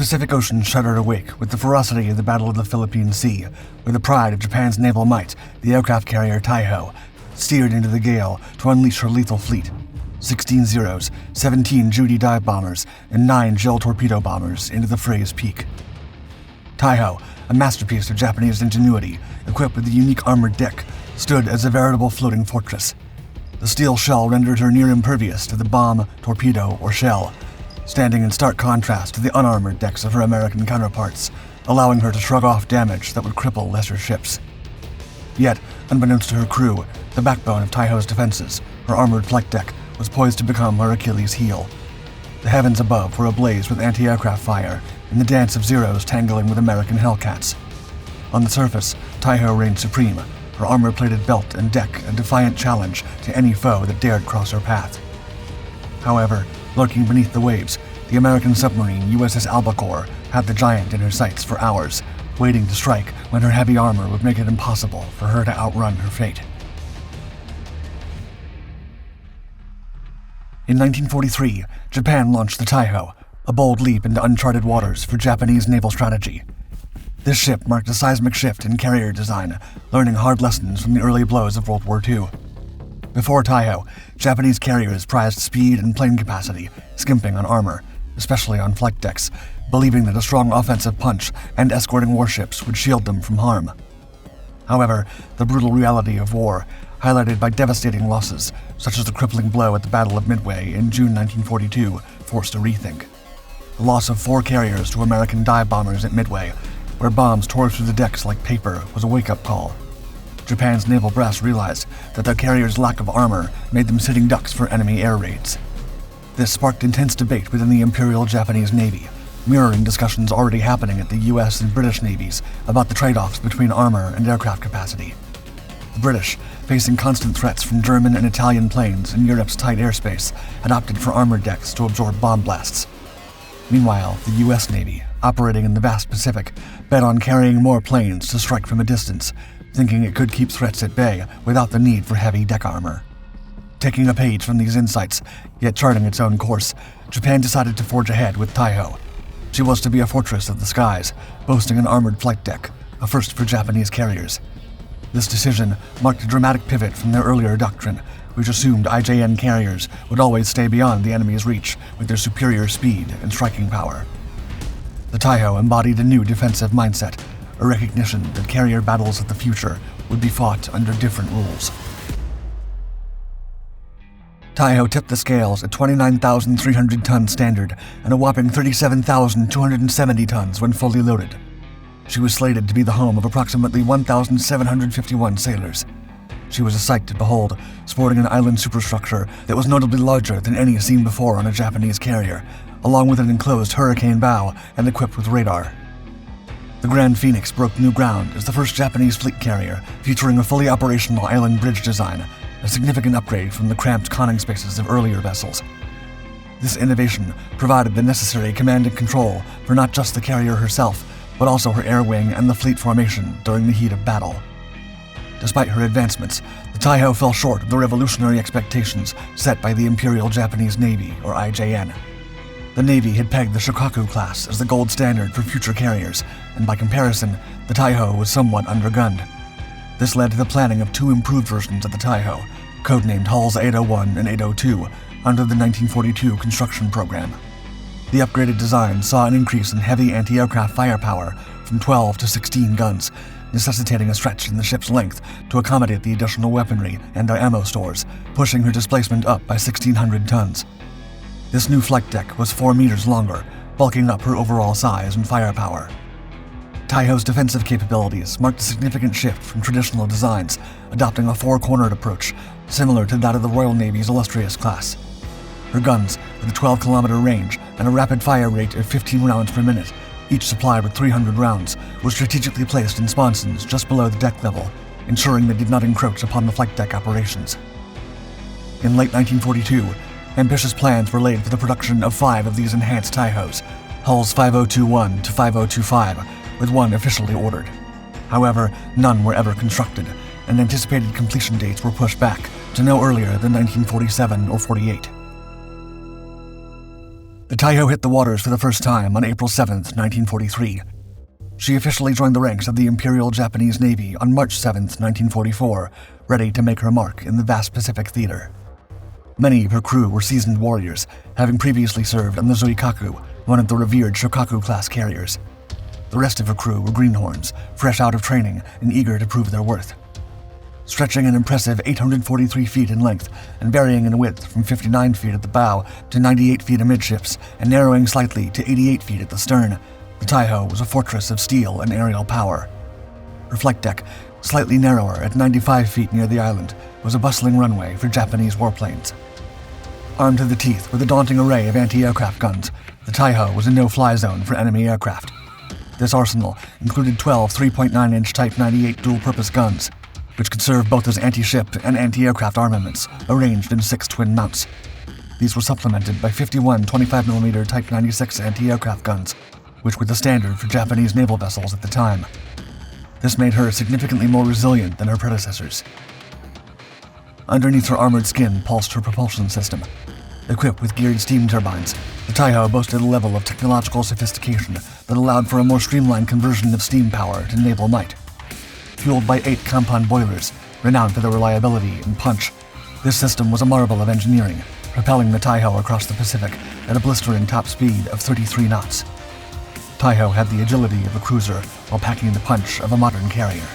Pacific Ocean shuddered awake with the ferocity of the Battle of the Philippine Sea, where the pride of Japan's naval might, the aircraft carrier Taiho, steered into the gale to unleash her lethal fleet. 16 Zeros, 17 Judy dive bombers, and 9 gale torpedo bombers into the fray's peak. Taiho, a masterpiece of Japanese ingenuity, equipped with a unique armored deck, stood as a veritable floating fortress. The steel shell rendered her near impervious to the bomb, torpedo, or shell, standing in stark contrast to the unarmored decks of her American counterparts, allowing her to shrug off damage that would cripple lesser ships. Yet, unbeknownst to her crew, the backbone of Taiho's defenses, her armored flight deck, was poised to become her Achilles' heel. The heavens above were ablaze with anti-aircraft fire, and the dance of Zeros tangling with American Hellcats. On the surface, Taiho reigned supreme, her armor-plated belt and deck a defiant challenge to any foe that dared cross her path. However, lurking beneath the waves, the American submarine USS Albacore had the giant in her sights for hours, waiting to strike when her heavy armor would make it impossible for her to outrun her fate. In 1943, Japan launched the Taiho, a bold leap into uncharted waters for Japanese naval strategy. This ship marked a seismic shift in carrier design, learning hard lessons from the early blows of World War II. Before Taiho, Japanese carriers prized speed and plane capacity, skimping on armor, especially on flight decks, believing that a strong offensive punch and escorting warships would shield them from harm. However, the brutal reality of war, highlighted by devastating losses, such as the crippling blow at the Battle of Midway in June 1942, forced a rethink. The loss of 4 carriers to American dive bombers at Midway, where bombs tore through the decks like paper, was a wake-up call. Japan's naval brass realized that their carriers' lack of armor made them sitting ducks for enemy air raids. This sparked intense debate within the Imperial Japanese Navy, mirroring discussions already happening at the US and British navies about the trade-offs between armor and aircraft capacity. The British, facing constant threats from German and Italian planes in Europe's tight airspace, had opted for armored decks to absorb bomb blasts. Meanwhile, the US Navy, operating in the vast Pacific, bet on carrying more planes to strike from a distance, thinking it could keep threats at bay without the need for heavy deck armor. Taking a page from these insights, yet charting its own course, Japan decided to forge ahead with Taiho. She was to be a fortress of the skies, boasting an armored flight deck, a first for Japanese carriers. This decision marked a dramatic pivot from their earlier doctrine, which assumed IJN carriers would always stay beyond the enemy's reach with their superior speed and striking power. The Taiho embodied a new defensive mindset, a recognition that carrier battles of the future would be fought under different rules. Taiho tipped the scales at 29,300 tons standard and a whopping 37,270 tons when fully loaded. She was slated to be the home of approximately 1,751 sailors. She was a sight to behold, sporting an island superstructure that was notably larger than any seen before on a Japanese carrier, along with an enclosed hurricane bow and equipped with radar. The Grand Phoenix broke new ground as the first Japanese fleet carrier, featuring a fully operational island bridge design, a significant upgrade from the cramped conning spaces of earlier vessels. This innovation provided the necessary command and control for not just the carrier herself, but also her air wing and the fleet formation during the heat of battle. Despite her advancements, the Taiho fell short of the revolutionary expectations set by the Imperial Japanese Navy, or IJN. The Navy had pegged the Shokaku class as the gold standard for future carriers, and by comparison, the Taiho was somewhat undergunned. This led to the planning of 2 improved versions of the Taiho, codenamed Hulls 801 and 802, under the 1942 construction program. The upgraded design saw an increase in heavy anti-aircraft firepower from 12 to 16 guns, necessitating a stretch in the ship's length to accommodate the additional weaponry and their ammo stores, pushing her displacement up by 1,600 tons. This new flight deck was 4 meters longer, bulking up her overall size and firepower. Taiho's defensive capabilities marked a significant shift from traditional designs, adopting a 4-cornered approach, similar to that of the Royal Navy's Illustrious class. Her guns, with a 12-kilometer range and a rapid fire rate of 15 rounds per minute, each supplied with 300 rounds, were strategically placed in sponsons just below the deck level, ensuring they did not encroach upon the flight deck operations. In late 1942, ambitious plans were laid for the production of 5 of these enhanced Taihos, hulls 5021 to 5025, with one officially ordered. However, none were ever constructed, and anticipated completion dates were pushed back to no earlier than 1947 or 48. The Taiho hit the waters for the first time on April 7, 1943. She officially joined the ranks of the Imperial Japanese Navy on March 7, 1944, ready to make her mark in the vast Pacific theater. Many of her crew were seasoned warriors, having previously served on the Zuikaku, one of the revered Shokaku-class carriers. The rest of her crew were greenhorns, fresh out of training and eager to prove their worth. Stretching an impressive 843 feet in length and varying in width from 59 feet at the bow to 98 feet amidships and narrowing slightly to 88 feet at the stern, the Taiho was a fortress of steel and aerial power. Her flight deck, slightly narrower at 95 feet near the island, was a bustling runway for Japanese warplanes. Armed to the teeth with a daunting array of anti-aircraft guns, the Taiho was a no-fly zone for enemy aircraft. This arsenal included 12 3.9-inch Type 98 dual-purpose guns, which could serve both as anti-ship and anti-aircraft armaments, arranged in 6 twin mounts. These were supplemented by 51 25mm Type 96 anti-aircraft guns, which were the standard for Japanese naval vessels at the time. This made her significantly more resilient than her predecessors. Underneath her armored skin pulsed her propulsion system. Equipped with geared steam turbines, the Taiho boasted a level of technological sophistication that allowed for a more streamlined conversion of steam power to naval might. Fueled by 8 compound boilers, renowned for their reliability and punch, this system was a marvel of engineering, propelling the Taiho across the Pacific at a blistering top speed of 33 knots. Taiho had the agility of a cruiser while packing the punch of a modern carrier.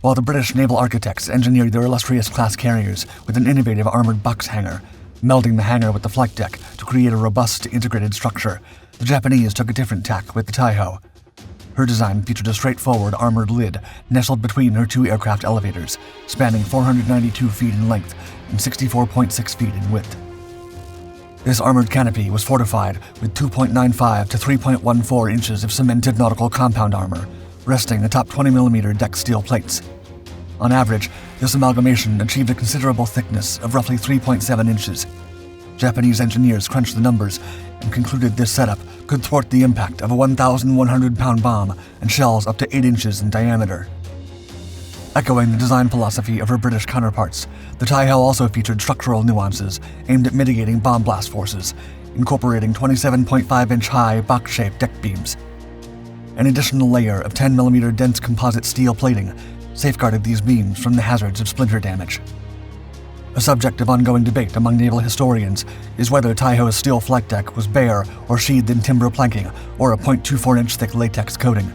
While the British naval architects engineered their illustrious class carriers with an innovative armored box hangar, melding the hangar with the flight deck to create a robust, integrated structure, the Japanese took a different tack with the Taiho. Her design featured a straightforward armored lid nestled between her 2 aircraft elevators, spanning 492 feet in length and 64.6 feet in width. This armored canopy was fortified with 2.95 to 3.14 inches of cemented nautical compound armor, resting atop 20mm deck steel plates. On average, this amalgamation achieved a considerable thickness of roughly 3.7 inches. Japanese engineers crunched the numbers and concluded this setup could thwart the impact of a 1,100-pound bomb and shells up to 8 inches in diameter. Echoing the design philosophy of her British counterparts, the Taiho also featured structural nuances aimed at mitigating bomb blast forces, incorporating 27.5-inch high box-shaped deck beams. An additional layer of 10mm dense composite steel plating safeguarded these beams from the hazards of splinter damage. A subject of ongoing debate among naval historians is whether Taiho's steel flight deck was bare or sheathed in timber planking or a 0.24-inch thick latex coating.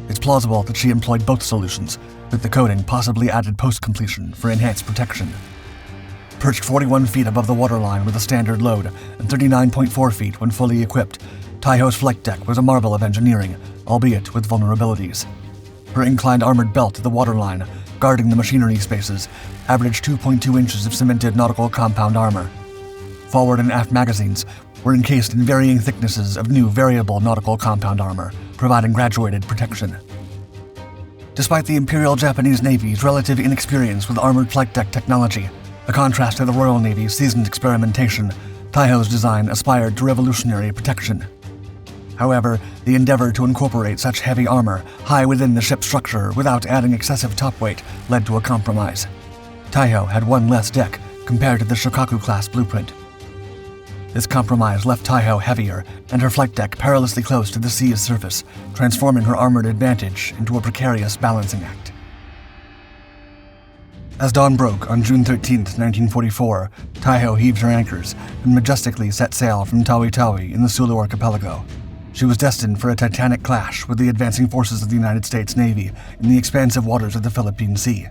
It's plausible that she employed both solutions, with the coating possibly added post-completion for enhanced protection. Perched 41 feet above the waterline with a standard load and 39.4 feet when fully equipped, Taiho's flight deck was a marvel of engineering, albeit with vulnerabilities. Her inclined armored belt at the waterline, guarding the machinery spaces, averaged 2.2 inches of cemented nautical compound armor. Forward and aft magazines were encased in varying thicknesses of new variable nautical compound armor, providing graduated protection. Despite the Imperial Japanese Navy's relative inexperience with armored flight deck technology, a contrast to the Royal Navy's seasoned experimentation, Taiho's design aspired to revolutionary protection. However, the endeavor to incorporate such heavy armor high within the ship's structure without adding excessive top weight led to a compromise. Taiho had one less deck compared to the Shokaku-class blueprint. This compromise left Taiho heavier and her flight deck perilously close to the sea's surface, transforming her armored advantage into a precarious balancing act. As dawn broke on June 13, 1944, Taiho heaved her anchors and majestically set sail from Tawi-Tawi in the Sulu archipelago. She was destined for a titanic clash with the advancing forces of the United States Navy in the expansive waters of the Philippine Sea.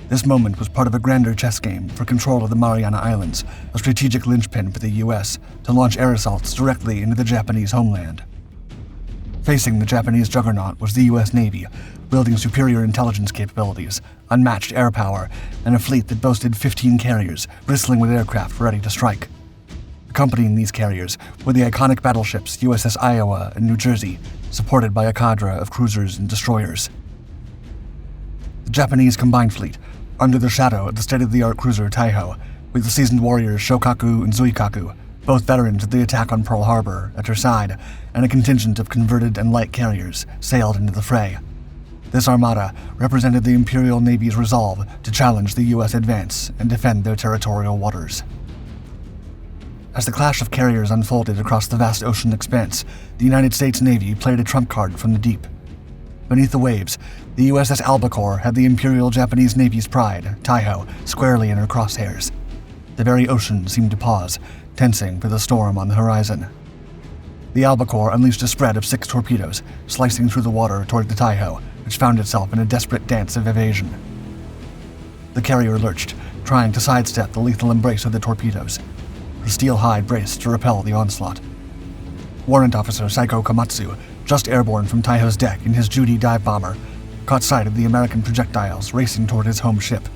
This moment was part of a grander chess game for control of the Mariana Islands, a strategic linchpin for the U.S. to launch air assaults directly into the Japanese homeland. Facing the Japanese juggernaut was the U.S. Navy, wielding superior intelligence capabilities, unmatched air power, and a fleet that boasted 15 carriers, bristling with aircraft ready to strike. Accompanying these carriers were the iconic battleships USS Iowa and New Jersey, supported by a cadre of cruisers and destroyers. The Japanese combined fleet, under the shadow of the state-of-the-art cruiser Taiho, with the seasoned warriors Shokaku and Zuikaku, both veterans of the attack on Pearl Harbor, at her side, and a contingent of converted and light carriers, sailed into the fray. This armada represented the Imperial Navy's resolve to challenge the U.S. advance and defend their territorial waters. As the clash of carriers unfolded across the vast ocean expanse, the United States Navy played a trump card from the deep. Beneath the waves, the USS Albacore had the Imperial Japanese Navy's pride, Taiho, squarely in her crosshairs. The very ocean seemed to pause, tensing for the storm on the horizon. The Albacore unleashed a spread of 6 torpedoes, slicing through the water toward the Taiho, which found itself in a desperate dance of evasion. The carrier lurched, trying to sidestep the lethal embrace of the torpedoes. Her steel hide braced to repel the onslaught. Warrant Officer Saiko Komatsu, just airborne from Taiho's deck in his Judy dive bomber, caught sight of the American projectiles racing toward his home ship.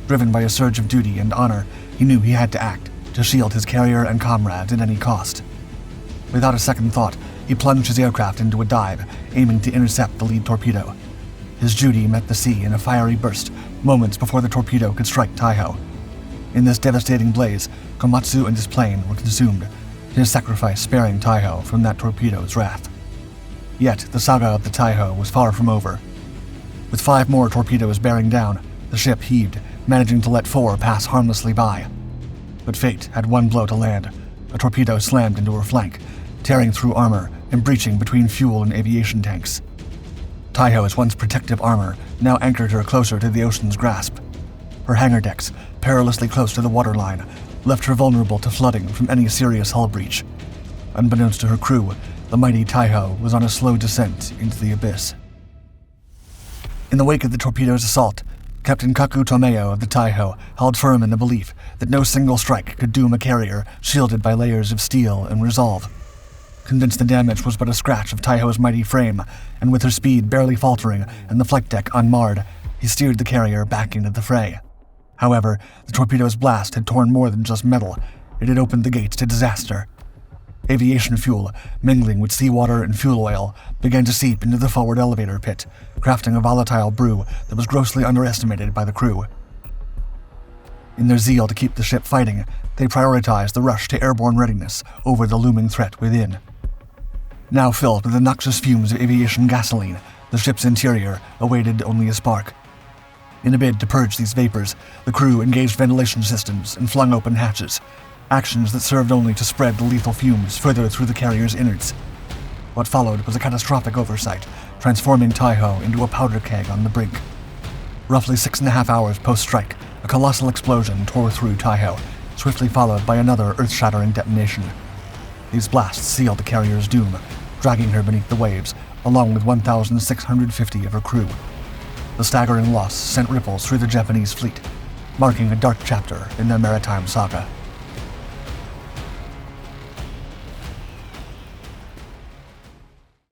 Driven by a surge of duty and honor, he knew he had to act, to shield his carrier and comrades at any cost. Without a second thought, he plunged his aircraft into a dive, aiming to intercept the lead torpedo. His Judy met the sea in a fiery burst, moments before the torpedo could strike Taiho. In this devastating blaze, Komatsu and his plane were consumed, his sacrifice sparing Taiho from that torpedo's wrath. Yet, the saga of the Taiho was far from over. With 5 more torpedoes bearing down, the ship heaved, managing to let 4 pass harmlessly by. But fate had one blow to land. A torpedo slammed into her flank, tearing through armor and breaching between fuel and aviation tanks. Taiho's once protective armor now anchored her closer to the ocean's grasp. Her hangar decks, perilously close to the waterline, left her vulnerable to flooding from any serious hull breach. Unbeknownst to her crew, the mighty Taiho was on a slow descent into the abyss. In the wake of the torpedo's assault, Captain Kaku Tomeo of the Taiho held firm in the belief that no single strike could doom a carrier shielded by layers of steel and resolve. Convinced the damage was but a scratch of Taiho's mighty frame, and with her speed barely faltering and the flight deck unmarred, he steered the carrier back into the fray. However, the torpedo's blast had torn more than just metal. It had opened the gates to disaster. Aviation fuel, mingling with seawater and fuel oil, began to seep into the forward elevator pit, crafting a volatile brew that was grossly underestimated by the crew. In their zeal to keep the ship fighting, they prioritized the rush to airborne readiness over the looming threat within. Now filled with the noxious fumes of aviation gasoline, the ship's interior awaited only a spark. In a bid to purge these vapors, the crew engaged ventilation systems and flung open hatches, actions that served only to spread the lethal fumes further through the carrier's innards. What followed was a catastrophic oversight, transforming Taiho into a powder keg on the brink. Roughly 6.5 hours post-strike, a colossal explosion tore through Taiho, swiftly followed by another earth-shattering detonation. These blasts sealed the carrier's doom, dragging her beneath the waves, along with 1,650 of her crew. The staggering loss sent ripples through the Japanese fleet, marking a dark chapter in their maritime saga.